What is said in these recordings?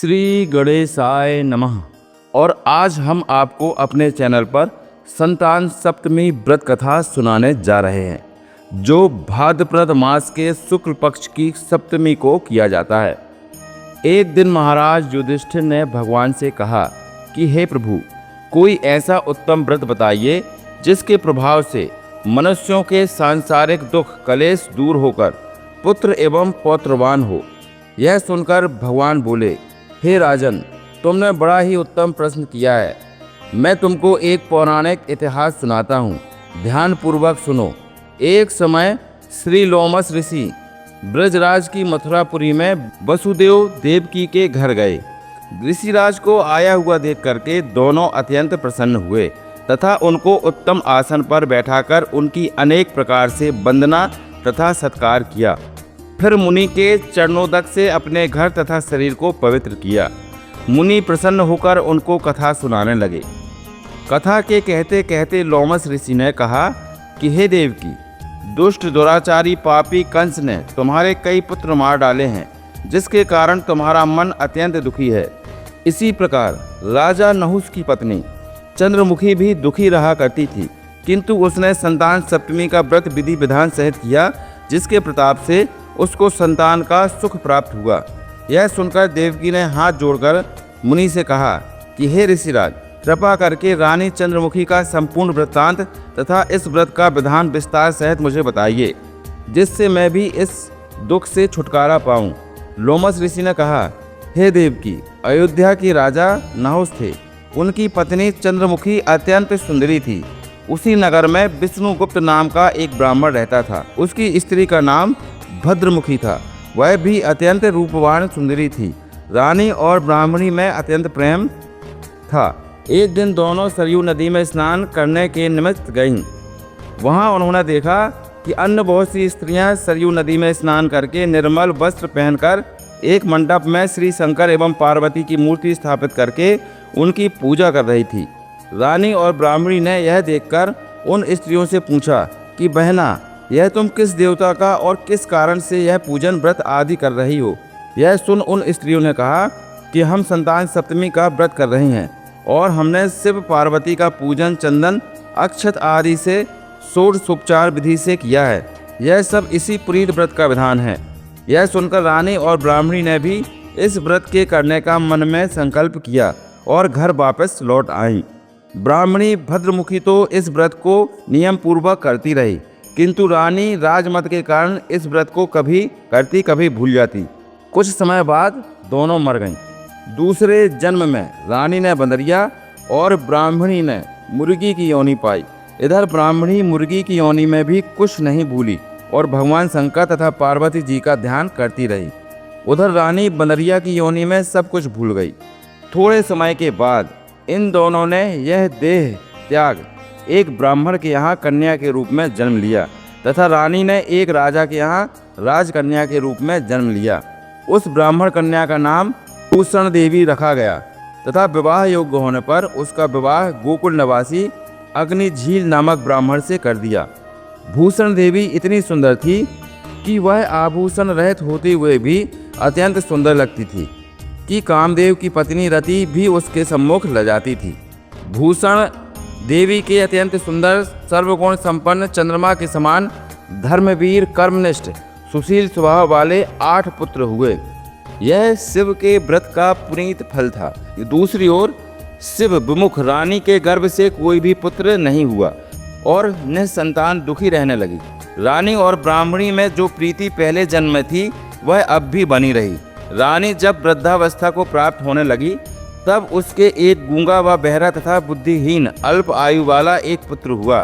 श्री गणेशाय नमः। और आज हम आपको अपने चैनल पर संतान सप्तमी व्रत कथा सुनाने जा रहे हैं, जो भाद्रपद मास के शुक्ल पक्ष की सप्तमी को किया जाता है। एक दिन महाराज युधिष्ठिर ने भगवान से कहा कि हे प्रभु, कोई ऐसा उत्तम व्रत बताइए जिसके प्रभाव से मनुष्यों के सांसारिक दुख कलेश दूर होकर पुत्र एवं पौत्रवान हो। यह सुनकर भगवान बोले, हे राजन, तुमने बड़ा ही उत्तम प्रश्न किया है। मैं तुमको एक पौराणिक इतिहास सुनाता हूँ, ध्यानपूर्वक सुनो। एक समय श्री लोमस ऋषि ब्रजराज की मथुरापुरी में वसुदेव देवकी के घर गए। ऋषिराज को आया हुआ देख करके दोनों अत्यंत प्रसन्न हुए तथा उनको उत्तम आसन पर बैठाकर उनकी अनेक प्रकार से वंदना तथा सत्कार किया। फिर मुनि के चरणोदक से अपने घर तथा शरीर को पवित्र किया। मुनि प्रसन्न होकर उनको कथा सुनाने लगे। कथा के कहते कहते लोमस ऋषि ने कहा कि हे देवकी, दुष्ट दुराचारी पापी कंस ने तुम्हारे कई पुत्र मार डाले हैं, जिसके कारण तुम्हारा मन अत्यंत दुखी है। इसी प्रकार राजा नहुस की पत्नी चंद्रमुखी भी दुखी रहा करती थी, किंतु उसने संतान सप्तमी का व्रत विधि विधान सहित किया, जिसके प्रताप से उसको संतान का सुख प्राप्त हुआ। यह सुनकर देवकी ने हाथ जोड़कर मुनि से कहा कि हे ऋषिराज, कृपा करके रानी चंद्रमुखी का संपूर्ण वृत्तांत तथा इस व्रत का विधान विस्तार सहित मुझे बताइए, जिससे मैं भी इस दुख से छुटकारा पाऊं। लोमस ऋषि ने कहा, हे देवकी, अयोध्या के राजा नहुस थे। उनकी पत्नी चंद्रमुखी अत्यंत सुंदरी थी। उसी नगर में विष्णुगुप्त नाम का एक ब्राह्मण रहता था। उसकी स्त्री का नाम भद्रमुखी था। वह भी अत्यंत रूपवान सुंदरी थी। रानी और ब्राह्मणी में अत्यंत प्रेम था। एक दिन दोनों सरयू नदी में स्नान करने के निमित्त गईं। वहां उन्होंने देखा कि अन्य बहुत सी स्त्रियां सरयू नदी में स्नान करके निर्मल वस्त्र पहनकर एक मंडप में श्री शंकर एवं पार्वती की मूर्ति स्थापित करके उनकी पूजा कर रही थी। रानी और ब्राह्मणी ने यह देखकर उन स्त्रियों से पूछा कि बहना, यह तुम किस देवता का और किस कारण से यह पूजन व्रत आदि कर रही हो? यह सुन उन स्त्रियों ने कहा कि हम संतान सप्तमी का व्रत कर रही हैं और हमने शिव पार्वती का पूजन चंदन अक्षत आदि से षोडशोपचार विधि से किया है। यह सब इसी पुनीत व्रत का विधान है। यह सुनकर रानी और ब्राह्मणी ने भी इस व्रत के करने का मन में संकल्प किया और घर वापस लौट आईं। ब्राह्मणी भद्रमुखी तो इस व्रत को नियम पूर्वक करती रही, किंतु रानी राजमत के कारण इस व्रत को कभी करती कभी भूल जाती। कुछ समय बाद दोनों मर गईं। दूसरे जन्म में रानी ने बंदरिया और ब्राह्मणी ने मुर्गी की योनि पाई। इधर ब्राह्मणी मुर्गी की योनि में भी कुछ नहीं भूली और भगवान शंकर तथा पार्वती जी का ध्यान करती रही। उधर रानी बंदरिया की योनि में सब कुछ भूल गई। थोड़े समय के बाद इन दोनों ने यह देह त्याग एक ब्राह्मण के यहाँ कन्या के रूप में जन्म लिया तथा रानी ने एक राजा के यहाँ राजकन्या के रूप में जन्म लिया। उस ब्राह्मण कन्या का नाम भूषण देवी रखा गया तथा विवाह योग्य होने पर उसका विवाह गोकुल निवासी अग्निझील नामक ब्राह्मण से कर दिया। भूषण देवी इतनी सुंदर थी कि वह आभूषण रहित होते हुए भी अत्यंत सुंदर लगती थी कि कामदेव की पत्नी रति भी उसके सम्मुख लजाती थी। भूषण देवी के अत्यंत सुंदर सर्वगुण संपन्न चंद्रमा के समान धर्मवीर कर्मनिष्ठ सुशील स्वभाव वाले 8 पुत्र हुए। यह शिव के व्रत का पुनीत फल था। दूसरी ओर शिव विमुख रानी के गर्भ से कोई भी पुत्र नहीं हुआ और निसंतान दुखी रहने लगी। रानी और ब्राह्मणी में जो प्रीति पहले जन्म में थी वह अब भी बनी रही। रानी जब वृद्धावस्था को प्राप्त होने लगी तब उसके एक गूंगा व बहरा तथा बुद्धिहीन अल्प आयु वाला एक पुत्र हुआ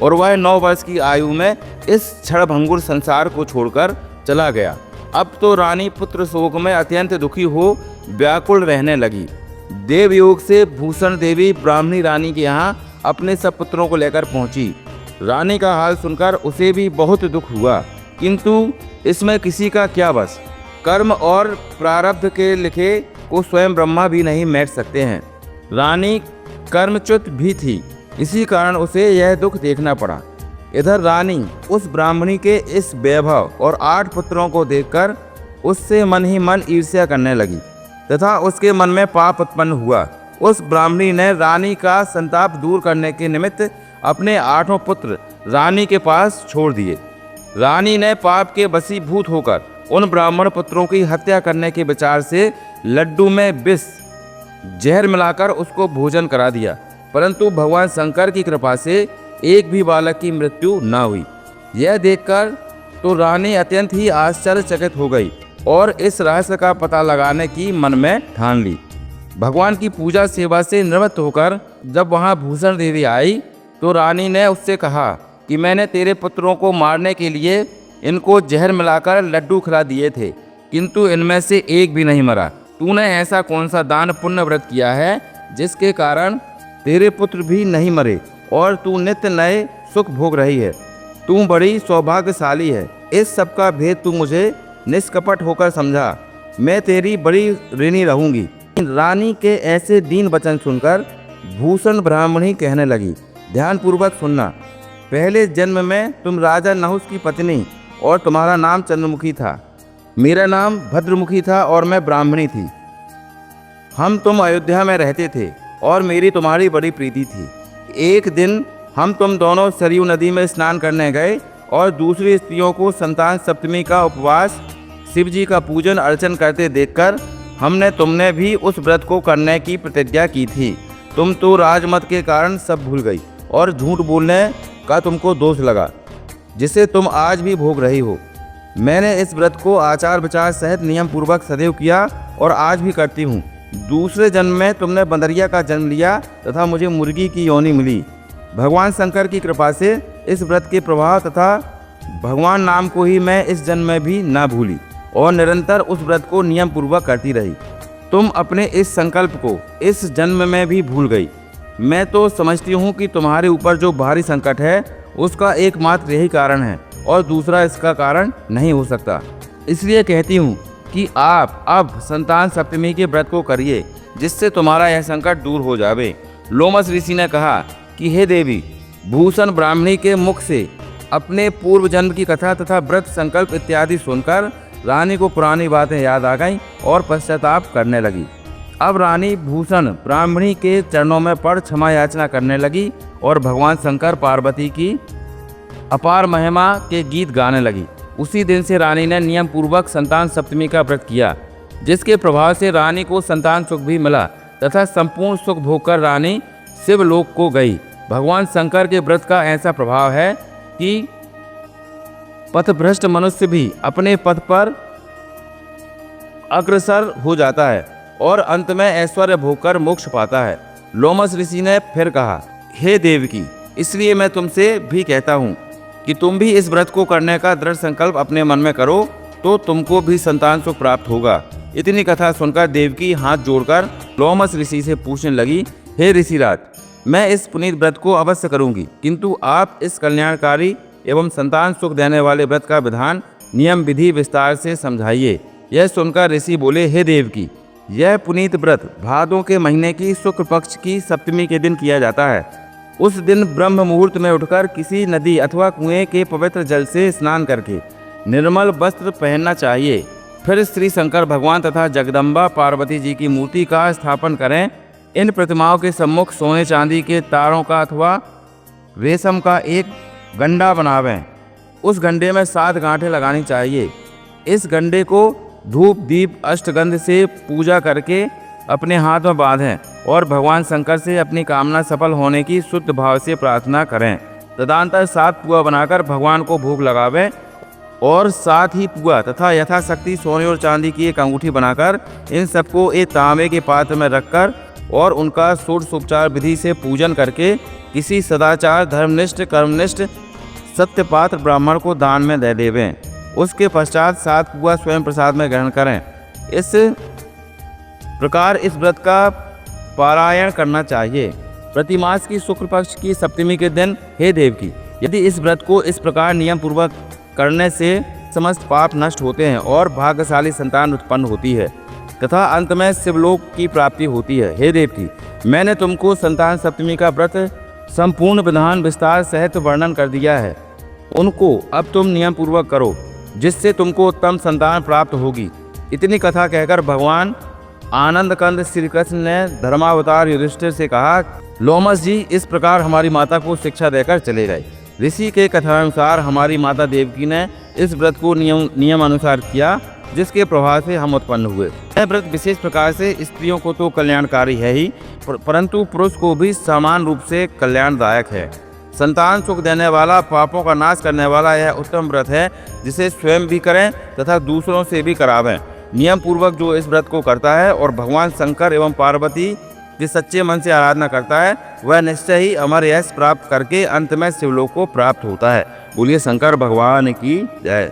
और वह 9 वर्ष की आयु में इस क्षणभंगुर संसार को छोड़कर चला गया। अब तो रानी पुत्र शोक में अत्यंत दुखी हो व्याकुल रहने लगी। देवयोग से भूषण देवी ब्राह्मणी रानी के यहाँ अपने सब पुत्रों को लेकर पहुंची। रानी का हाल सुनकर उसे भी बहुत दुख हुआ, किंतु इसमें किसी का क्या बस। कर्म और प्रारब्ध के लिखे को स्वयं ब्रह्मा भी नहीं मेट सकते हैं। रानी कर्मच्युत भी थी, इसी कारण उसे यह दुख देखना पड़ा। इधर रानी उस ब्राह्मणी के इस वैभव और 8 पुत्रों को देखकर उससे मन ही मन ईर्ष्या करने लगी। तथा उसके मन में पाप उत्पन्न हुआ। उस ब्राह्मणी ने रानी का संताप दूर करने के निमित्त अपने 8 पुत्र रानी के पास छोड़ दिए। रानी ने पाप के वशीभूत होकर उन ब्राह्मण पुत्रों की हत्या करने के विचार से लड्डू में विष जहर मिलाकर उसको भोजन करा दिया, परंतु भगवान शंकर की कृपा से एक भी बालक की मृत्यु न हुई। यह देखकर तो रानी अत्यंत ही आश्चर्यचकित हो गई और इस रहस्य का पता लगाने की मन में ठान ली। भगवान की पूजा सेवा से निवृत्त होकर जब वहाँ भूषण देवी आई तो रानी ने उससे कहा कि मैंने तेरे पुत्रों को मारने के लिए इनको जहर मिलाकर लड्डू खिला दिए थे, किंतु इनमें से एक भी नहीं मरा। तूने ऐसा कौन सा दान पुण्य व्रत किया है जिसके कारण तेरे पुत्र भी नहीं मरे और तू नित्य नए सुख भोग रही है? तू बड़ी सौभाग्यशाली है। इस सब का भेद तू मुझे निष्कपट होकर समझा। मैं तेरी बड़ी ऋणी रहूंगी। रानी के ऐसे दीन वचन सुनकर भूषण ब्राह्मणी कहने लगी, ध्यानपूर्वक सुनना। पहले जन्म में तुम राजा नहुस की पत्नी और तुम्हारा नाम चंद्रमुखी था। मेरा नाम भद्रमुखी था और मैं ब्राह्मणी थी। हम तुम अयोध्या में रहते थे और मेरी तुम्हारी बड़ी प्रीति थी। एक दिन हम तुम दोनों सरयू नदी में स्नान करने गए और दूसरी स्त्रियों को संतान सप्तमी का उपवास, शिव जी का पूजन अर्चन करते देखकर हमने तुमने भी उस व्रत को करने की प्रतिज्ञा की थी। तुम तो राजमत के कारण सब भूल गई और झूठ बोलने का तुमको दोष लगा, जिसे तुम आज भी भोग रही हो। मैंने इस व्रत को आचार विचार सहित नियम पूर्वक सदैव किया और आज भी करती हूँ। दूसरे जन्म में तुमने बंदरिया का जन्म लिया तथा मुझे मुर्गी की योनि मिली। भगवान शंकर की कृपा से इस व्रत के प्रभाव तथा भगवान नाम को ही मैं इस जन्म में भी ना भूली और निरंतर उस व्रत को नियम पूर्वक करती रही। तुम अपने इस संकल्प को इस जन्म में भी भूल गई। मैं तो समझती हूँ कि तुम्हारे ऊपर जो भारी संकट है उसका एकमात्र यही कारण है और दूसरा इसका कारण नहीं हो सकता। इसलिए कहती हूँ कि आप अब संतान सप्तमी के व्रत को करिए, जिससे तुम्हारा यह संकट दूर हो जावे। लोमस ऋषि ने कहा कि हे देवी, भूषण ब्राह्मणी के मुख से अपने पूर्व जन्म की कथा तथा व्रत संकल्प इत्यादि सुनकर रानी को पुरानी बातें याद आ गईं और पश्चाताप करने लगी। अब रानी भूषण ब्राह्मणी के चरणों में पड़ क्षमा याचना करने लगी और भगवान शंकर पार्वती की अपार महिमा के गीत गाने लगी। उसी दिन से रानी ने नियम पूर्वक संतान सप्तमी का व्रत किया, जिसके प्रभाव से रानी को संतान सुख भी मिला तथा संपूर्ण सुख भोगकर रानी शिवलोक को गई। भगवान शंकर के व्रत का ऐसा प्रभाव है कि पथभ्रष्ट मनुष्य भी अपने पथ पर अग्रसर हो जाता है और अंत में ऐश्वर्य भोगकर मोक्ष पाता है। लोमस ऋषि ने फिर कहा, हे देवकी, इसलिए मैं तुमसे भी कहता हूँ कि तुम भी इस व्रत को करने का दृढ़ संकल्प अपने मन में करो, तो तुमको भी संतान सुख प्राप्त होगा। इतनी कथा सुनकर देवकी हाथ जोड़कर लोमस ऋषि से पूछने लगी, हे ऋषिराज, मैं इस पुनीत व्रत को अवश्य करूंगी, किंतु आप इस कल्याणकारी एवं संतान सुख देने वाले व्रत का विधान नियम विधि विस्तार से समझाइए। यह सुनकर ऋषि बोले, हे देवकी, यह पुनीत व्रत भादों के महीने की शुक्ल पक्ष की सप्तमी के दिन किया जाता है। उस दिन ब्रह्म मुहूर्त में उठकर किसी नदी अथवा कुएं के पवित्र जल से स्नान करके निर्मल वस्त्र पहनना चाहिए। फिर श्री शंकर भगवान तथा जगदम्बा पार्वती जी की मूर्ति का स्थापन करें। इन प्रतिमाओं के सम्मुख सोने चांदी के तारों का अथवा रेशम का एक गंडा बनावें। उस गंडे में 7 गांठें लगानी चाहिए। इस गंडे को धूप दीप अष्टगंध से पूजा करके अपने हाथ में बांधें और भगवान शंकर से अपनी कामना सफल होने की शुद्ध भाव से प्रार्थना करें। तदनंतर 7 पुआ बनाकर भगवान को भोग लगावें और साथ ही पुआ तथा यथाशक्ति सोने और चांदी की एक अंगूठी बनाकर इन सबको एक तांबे के पात्र में रखकर और उनका षोडशोपचार विधि से पूजन करके किसी सदाचार धर्मनिष्ठ कर्मनिष्ठ सत्यपात्र ब्राह्मण को दान में दे देवें। उसके पश्चात 7 पुआ स्वयं प्रसाद में ग्रहण करें। इस प्रकार इस व्रत का पारायण करना चाहिए। प्रतिमास की शुक्ल पक्ष की सप्तमी के दिन, हे देवकी, यदि इस व्रत को इस प्रकार नियम पूर्वक करने से समस्त पाप नष्ट होते हैं और भाग्यशाली संतान उत्पन्न होती है तथा अंत में शिवलोक की प्राप्ति होती है। हे देवकी, मैंने तुमको संतान सप्तमी का व्रत संपूर्ण विधान विस्तार सहित वर्णन कर दिया है। उनको अब तुम नियम पूर्वक करो, जिससे तुमको उत्तम संतान प्राप्त होगी। इतनी कथा कहकर भगवान आनंद कंद श्री कृष्ण ने धर्मावतार युधिष्ठिर से कहा, लोमस जी इस प्रकार हमारी माता को शिक्षा देकर चले गए। ऋषि के कथनानुसार हमारी माता देवकी ने इस व्रत को नियम अनुसार किया, जिसके प्रभाव से हम उत्पन्न हुए। यह व्रत विशेष प्रकार से स्त्रियों को तो कल्याणकारी है ही, परंतु पुरुष को भी समान रूप से कल्याणदायक है। संतान सुख देने वाला, पापों का नाश करने वाला यह उत्तम व्रत है, जिसे स्वयं भी करें तथा दूसरों से भी करावें। नियम पूर्वक जो इस व्रत को करता है और भगवान शंकर एवं पार्वती की सच्चे मन से आराधना करता है, वह निश्चय ही अमर यश प्राप्त करके अंत में शिवलोक को प्राप्त होता है। बोलिए शंकर भगवान की जय।